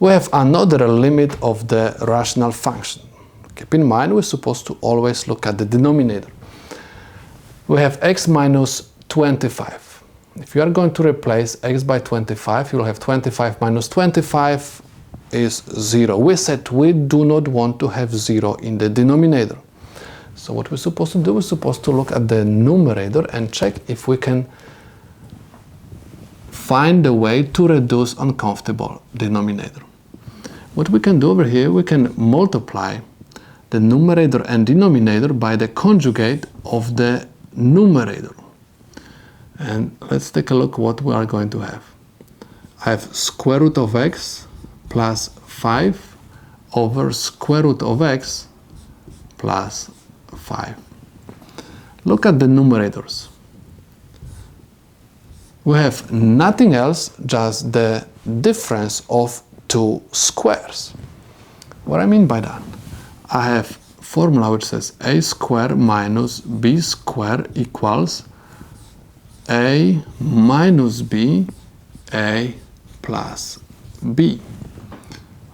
We have another limit of the rational function. Keep in mind, we're supposed to always look at the denominator. We have x minus 25. If you are going to replace x by 25, you will have 25 minus 25 is 0. We said we do not want to have 0 in the denominator. So what we're supposed to do, we're supposed to look at the numerator and check if we can find a way to reduce uncomfortable denominator. What we can do over here, we can multiply the numerator and denominator by the conjugate of the numerator. And let's take a look what we are going to have. I have square root of x plus 5 over square root of x plus 5. Look at the numerators. We have nothing else, just the difference of two squares. What I mean by that? I have formula which says a squared minus b squared equals a minus b, a plus b.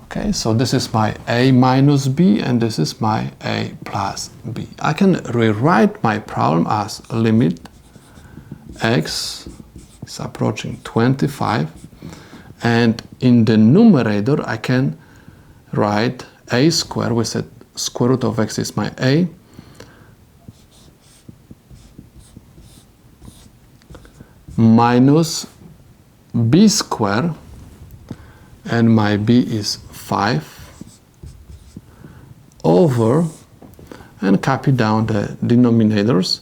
Okay, so this is my a minus b and this is my a plus b. I can rewrite my problem as limit x is approaching 25, and in the numerator I can write a squared, we said square root of x is my a, minus b squared, and my b is 5, over, and copy down the denominators.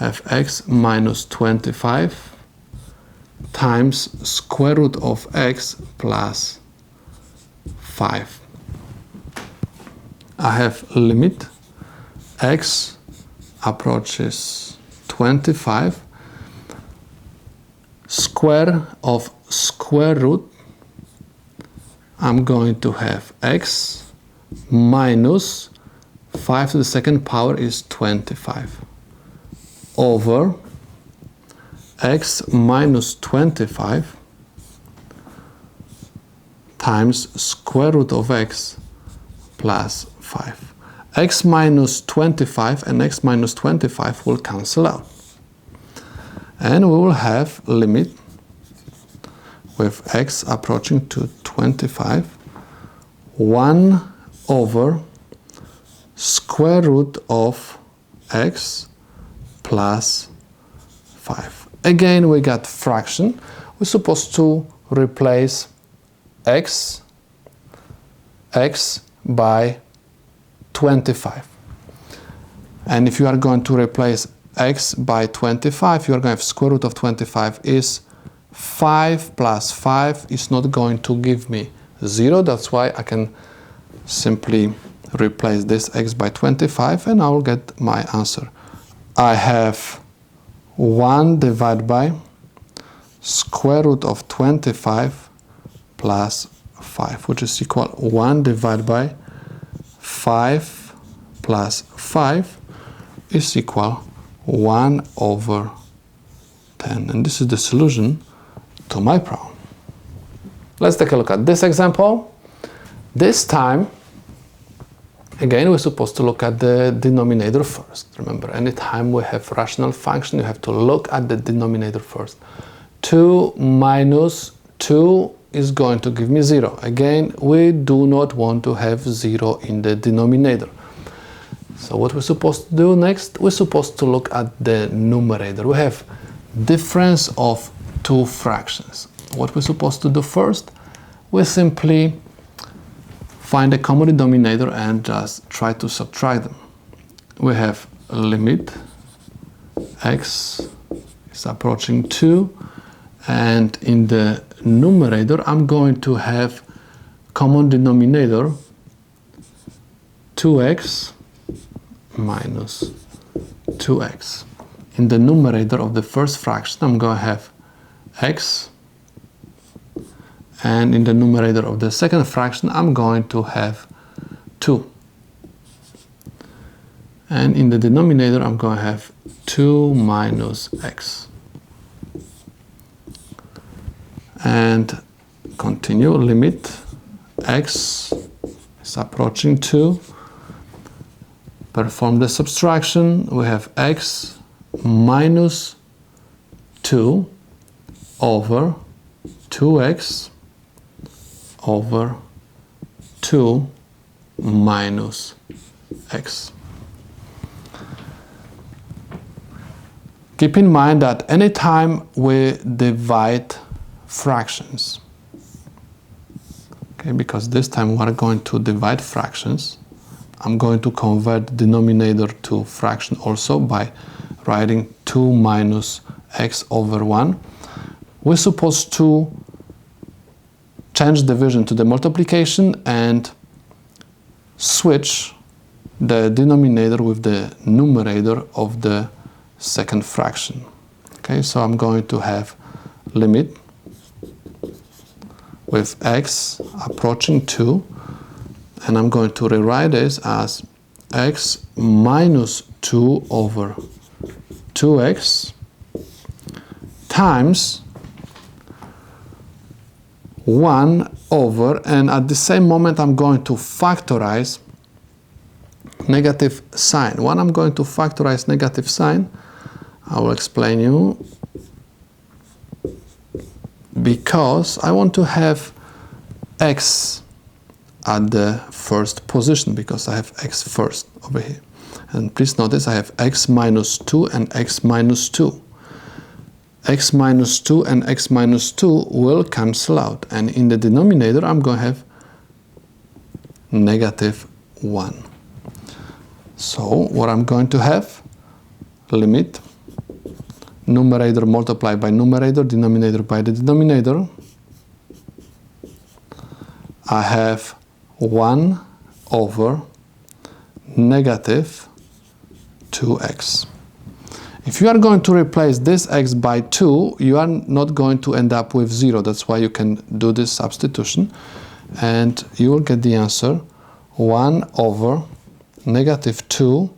I have x minus 25 times square root of x plus 5. I have limit x approaches 25, square of square root, I'm going to have x minus 5 to the second power is 25 over x minus 25 times square root of x plus 5. X minus 25 and x minus 25 will cancel out. And we will have limit with x approaching to 25, 1 over square root of x plus 5. Again, we got fraction. We're supposed to replace x by 25. And if you are going to replace x by 25, you are going to have square root of 25 is 5 plus 5 is not going to give me 0. That's why I can simply replace this x by 25 and I will get my answer. I have 1 divided by square root of 25 plus 5, which is equal 1 divided by 5 plus 5 is equal 1 over 10. And this is the solution to my problem. Let's take a look at this example. This time, again, we're supposed to look at the denominator first. Remember, anytime we have rational function, you have to look at the denominator first. 2 minus 2 is going to give me 0. Again, we do not want to have 0 in the denominator. So what we're supposed to do next, we're supposed to look at the numerator. We have difference of two fractions. What we're supposed to do first, we simply find a common denominator and just try to subtract them. We have a limit x is approaching 2, and in the numerator I'm going to have common denominator 2x minus 2x. In the numerator of the first fraction I'm going to have x, and in the numerator of the second fraction I'm going to have 2. And in the denominator I'm going to have 2 minus x. And continue, limit x is approaching 2. Perform the subtraction. We have x minus 2 over 2x over 2 minus x. Keep in mind that anytime we divide fractions, okay, because this time we are going to divide fractions, I'm going to convert denominator to fraction also by writing 2 minus x over 1. We're supposed to change division to the multiplication and switch the denominator with the numerator of the second fraction. Okay, so I'm going to have limit with x approaching 2, and I'm going to rewrite this as x minus 2 over 2x times 1 over, and at the same moment I'm going to factorize negative sign. When I'm going to factorize negative sign, I will explain you, because I want to have x at the first position, because I have x first over here. And please notice I have x minus 2 and x minus 2. X minus 2 and x minus 2 will cancel out, and in the denominator I'm going to have negative 1. So what I'm going to have, limit numerator multiplied by numerator, denominator by the denominator. I have 1 over negative 2x. If you are going to replace this x by 2, you are not going to end up with 0. That's why you can do this substitution, and you will get the answer 1 over negative 2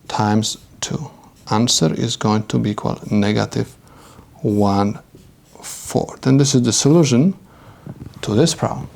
times 2. Answer is going to be equal negative 1/4. And this is the solution to this problem.